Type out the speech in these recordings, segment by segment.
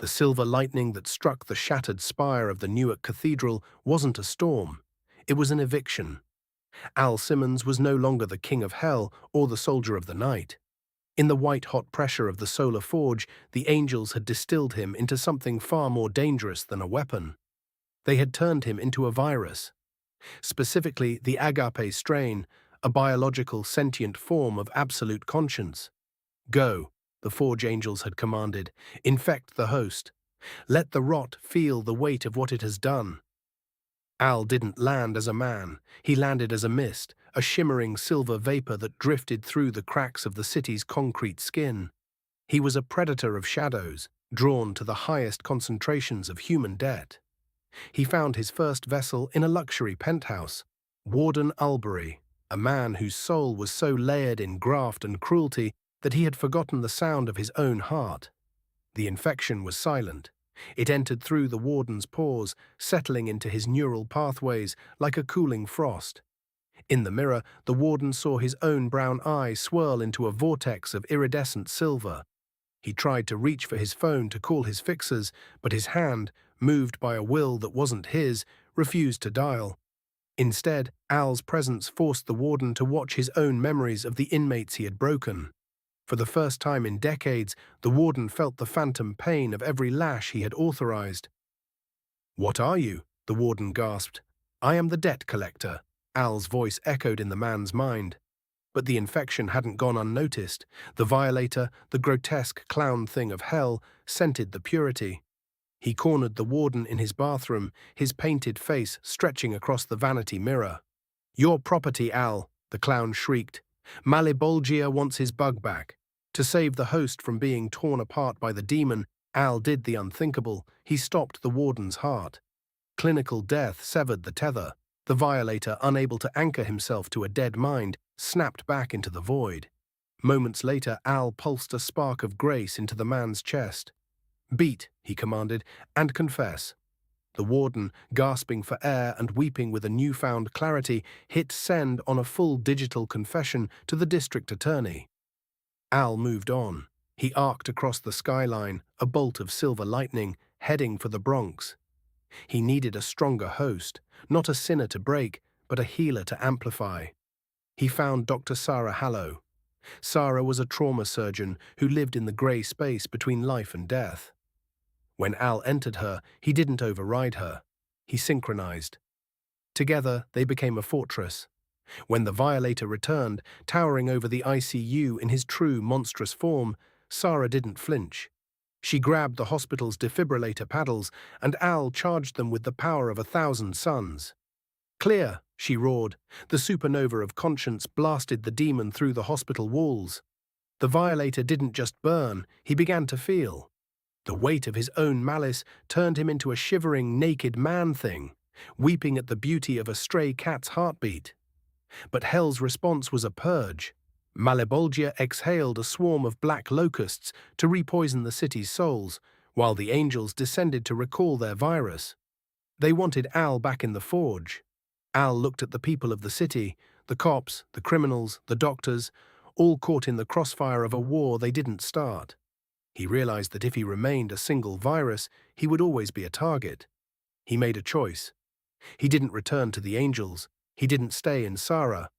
The silver lightning that struck the shattered spire of the Newark Cathedral wasn't a storm. It was an eviction. Al Simmons was no longer the king of hell or the soldier of the night. In the white-hot pressure of the solar forge, the angels had distilled him into something far more dangerous than a weapon. They had turned him into a virus, specifically the agape strain, a biological sentient form of absolute conscience. Go, the forge angels had commanded, infect the host. Let the rot feel the weight of what it has done. Al didn't land as a man. He landed as a mist, a shimmering silver vapor that drifted through the cracks of the city's concrete skin. He was a predator of shadows, drawn to the highest concentrations of human debt. He found his first vessel in a luxury penthouse, Warden Ulbury, a man whose soul was so layered in graft and cruelty that he had forgotten the sound of his own heart. The infection was silent. It entered through the warden's pores, settling into his neural pathways like a cooling frost. In the mirror, the warden saw his own brown eye swirl into a vortex of iridescent silver. He tried to reach for his phone to call his fixers, but his hand, moved by a will that wasn't his, refused to dial. Instead, Al's presence forced the warden to watch his own memories of the inmates he had broken. For the first time in decades, the warden felt the phantom pain of every lash he had authorized. "What are you?" the warden gasped. "I am the debt collector," Al's voice echoed in the man's mind. But the infection hadn't gone unnoticed. The violator, the grotesque clown thing of hell, scented the purity. He cornered the warden in his bathroom, his painted face stretching across the vanity mirror. "Your property, Al," the clown shrieked. "Malebolgia wants his bug back." To save the host from being torn apart by the demon, Al did the unthinkable. He stopped the warden's heart. Clinical death severed the tether. The violator, unable to anchor himself to a dead mind, snapped back into the void. Moments later, Al pulsed a spark of grace into the man's chest. "Beat," he commanded, "and confess." The warden, gasping for air and weeping with a newfound clarity, hit send on a full digital confession to the district attorney. Al moved on. He arced across the skyline, a bolt of silver lightning, heading for the Bronx. He needed a stronger host, not a sinner to break, but a healer to amplify. He found Dr. Sarah Hallow. Sarah was a trauma surgeon who lived in the grey space between life and death. When Al entered her, he didn't override her. He synchronized. Together, they became a fortress. When the violator returned, towering over the ICU in his true monstrous form, Sarah didn't flinch. She grabbed the hospital's defibrillator paddles, and Al charged them with the power of 1,000 suns. "Clear," she roared. The supernova of conscience blasted the demon through the hospital walls. The violator didn't just burn, he began to feel. The weight of his own malice turned him into a shivering, naked man-thing, weeping at the beauty of a stray cat's heartbeat. But hell's response was a purge. Malebolgia exhaled a swarm of black locusts to repoison the city's souls, while the angels descended to recall their virus. They wanted Al back in the forge. Al looked at the people of the city, the cops, the criminals, the doctors, all caught in the crossfire of a war they didn't start. He realized that if he remained a single virus, he would always be a target. He made a choice. He didn't return to the angels. He didn't stay in Sarah.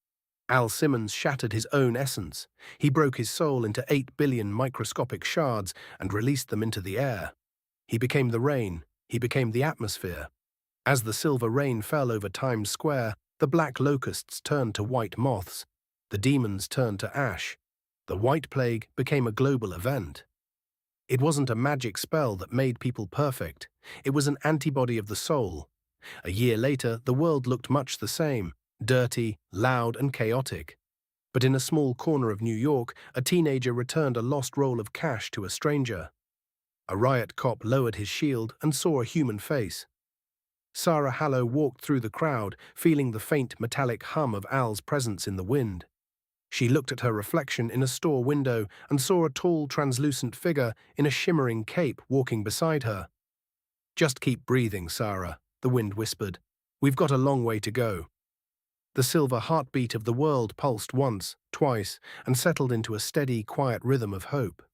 Al Simmons shattered his own essence. He broke his soul into 8 billion microscopic shards and released them into the air. He became the rain. He became the atmosphere. As the silver rain fell over Times Square, the black locusts turned to white moths. The demons turned to ash. The White Plague became a global event. It wasn't a magic spell that made people perfect. It was an antibody of the soul. A year later, the world looked much the same, dirty, loud, and chaotic. But in a small corner of New York, a teenager returned a lost roll of cash to a stranger. A riot cop lowered his shield and saw a human face. Sarah Hallow walked through the crowd, feeling the faint metallic hum of Al's presence in the wind. She looked at her reflection in a store window and saw a tall, translucent figure in a shimmering cape walking beside her. "Just keep breathing, Sarah," the wind whispered. "We've got a long way to go." The silver heartbeat of the world pulsed once, twice, and settled into a steady, quiet rhythm of hope.